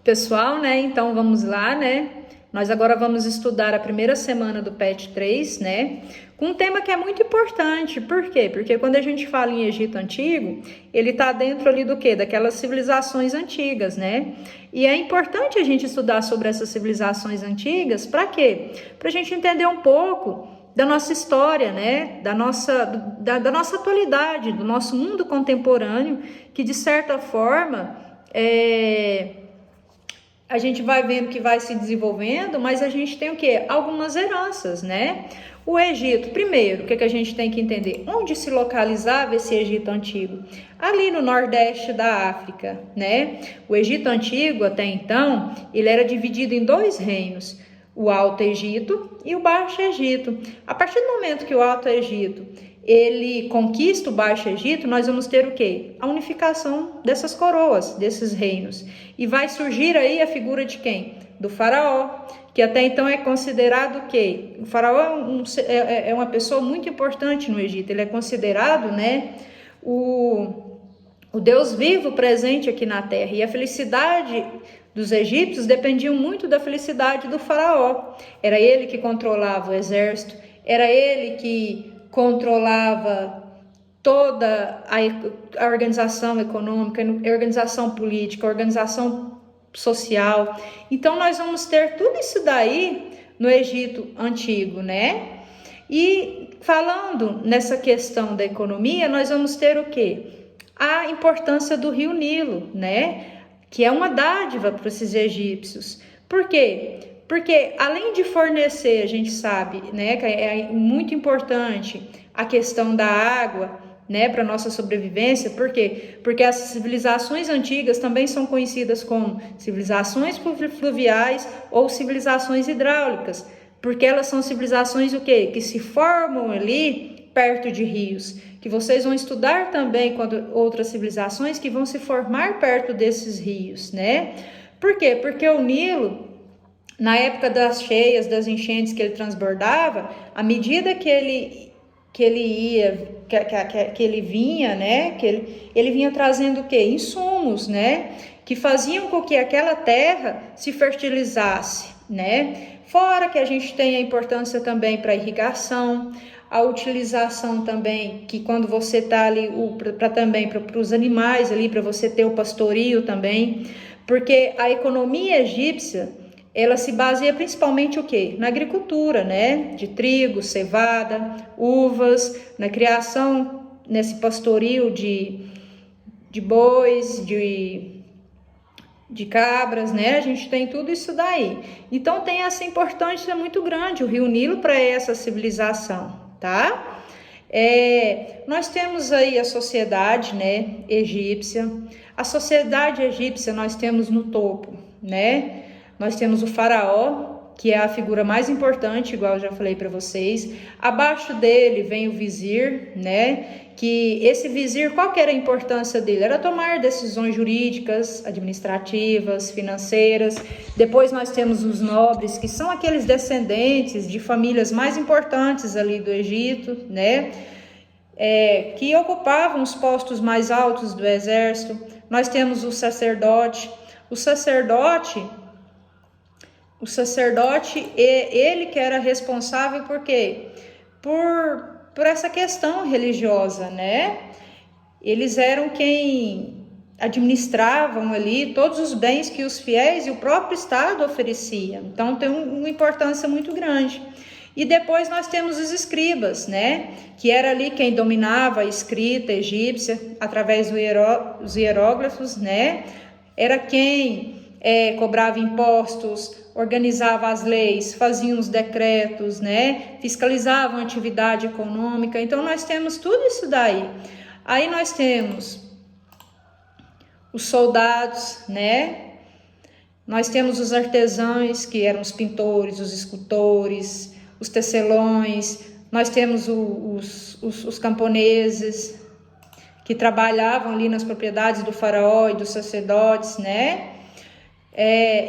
Pessoal, né? Então vamos lá, né? Nós agora vamos estudar a primeira semana do PET 3, né? Com um tema que é muito importante. Por quê? Porque quando a gente fala em Egito Antigo, ele está dentro ali do quê? Daquelas civilizações antigas, né? E é importante a gente estudar sobre essas civilizações antigas, para quê? Para a gente entender um pouco da nossa história, né? Da nossa atualidade, do nosso mundo contemporâneo, que de certa forma a gente vai vendo que vai se desenvolvendo, mas a gente tem o quê? Algumas heranças, né? O Egito, primeiro, o que a gente tem que entender? Onde se localizava esse Egito Antigo? Ali no nordeste da África, né? O Egito Antigo, até então, ele era dividido em dois reinos, o Alto Egito e o Baixo Egito. A partir do momento que o Alto Egito ele conquista o Baixo Egito, nós vamos ter o quê? A unificação dessas coroas, desses reinos. E vai surgir aí a figura de quem? Do faraó, que até então é considerado o quê? O faraó é uma pessoa muito importante no Egito. Ele é considerado, né, o Deus vivo presente aqui na terra. E a felicidade dos egípcios dependia muito da felicidade do faraó. Era ele que controlava o exército, era ele que controlava toda a organização econômica, a organização política, a organização social. Então nós vamos ter tudo isso daí no Egito Antigo, né? E falando nessa questão da economia, nós vamos ter o quê? A importância do rio Nilo, né? Que é uma dádiva para esses egípcios. Por quê? Porque além de fornecer, a gente sabe, né, que é muito importante a questão da água, né, para nossa sobrevivência. Por quê? Porque as civilizações antigas também são conhecidas como civilizações fluviais ou civilizações hidráulicas, porque elas são civilizações o quê? Que se formam ali perto de rios, que vocês vão estudar também quando outras civilizações que vão se formar perto desses rios, né? Por quê? Porque o Nilo, na época das cheias, das enchentes que ele transbordava, à medida que ele vinha, né, ele vinha trazendo o quê? Insumos, né, que faziam com que aquela terra se fertilizasse, né? Fora que a gente tem a importância também para a irrigação, a utilização também, que quando você está ali, para os animais ali, para você ter o pastorio também, porque a economia egípcia, ela se baseia principalmente o quê? Na agricultura, né? De trigo, cevada, uvas, na criação, nesse pastorio de bois, de cabras, né? A gente tem tudo isso daí. Então tem essa importância muito grande, o Rio Nilo, para essa civilização, tá? Nós temos aí a sociedade, né, egípcia. A sociedade egípcia nós temos no topo, né? Nós temos o faraó, que é a figura mais importante, igual eu já falei para vocês. Abaixo dele vem o vizir, né? Que esse vizir, qual que era a importância dele? Era tomar decisões jurídicas, administrativas, financeiras. Depois nós temos os nobres, que são aqueles descendentes de famílias mais importantes ali do Egito, né? Que ocupavam os postos mais altos do exército. Nós temos o sacerdote. O sacerdote, ele que era responsável por quê? Por essa questão religiosa, né? Eles eram quem administravam ali todos os bens que os fiéis e o próprio Estado ofereciam. Então tem uma importância muito grande. E depois nós temos os escribas, né? Que era ali quem dominava a escrita egípcia através dos hieróglifos, né? Era quem cobrava impostos, organizava as leis, fazia os decretos, né? Fiscalizavam a atividade econômica. Então nós temos tudo isso daí. Aí nós temos os soldados, né? Nós temos os artesãos, que eram os pintores, os escultores, os tecelões. Nós temos os camponeses, que trabalhavam ali nas propriedades do faraó e dos sacerdotes, né?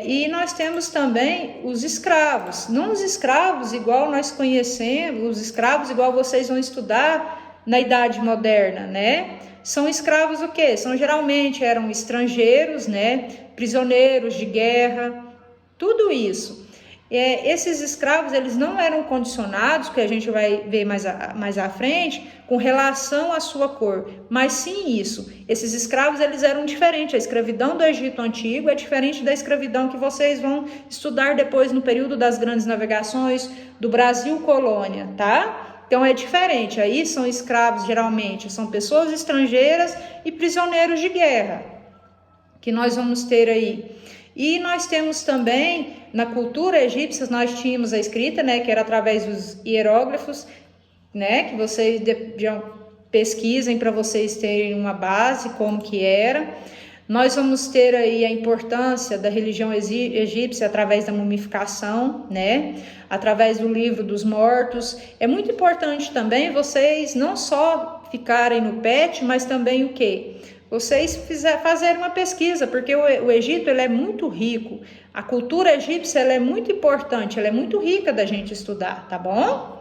E nós temos também os escravos, não os escravos igual nós conhecemos, os escravos igual vocês vão estudar na Idade Moderna, né? São escravos o quê? Geralmente eram estrangeiros, né? Prisioneiros de guerra, tudo isso. Esses escravos, eles não eram condicionados, que a gente vai ver mais à frente, com relação à sua cor, mas sim isso. Esses escravos, eles eram diferentes. A escravidão do Egito Antigo é diferente da escravidão que vocês vão estudar depois no período das grandes navegações do Brasil colônia, tá? Então é diferente. Aí são escravos, geralmente, são pessoas estrangeiras e prisioneiros de guerra, que nós vamos ter aí. E nós temos também, na cultura egípcia, nós tínhamos a escrita, né, que era através dos hieróglifos, né, que vocês já pesquisem para vocês terem uma base, como que era. Nós vamos ter aí a importância da religião egípcia através da mumificação, né, através do livro dos mortos. É muito importante também vocês não só ficarem no PET, mas também o quê? Vocês fazerem uma pesquisa, porque o Egito ele é muito rico, a cultura egípcia ela é muito importante, ela é muito rica da gente estudar, tá bom?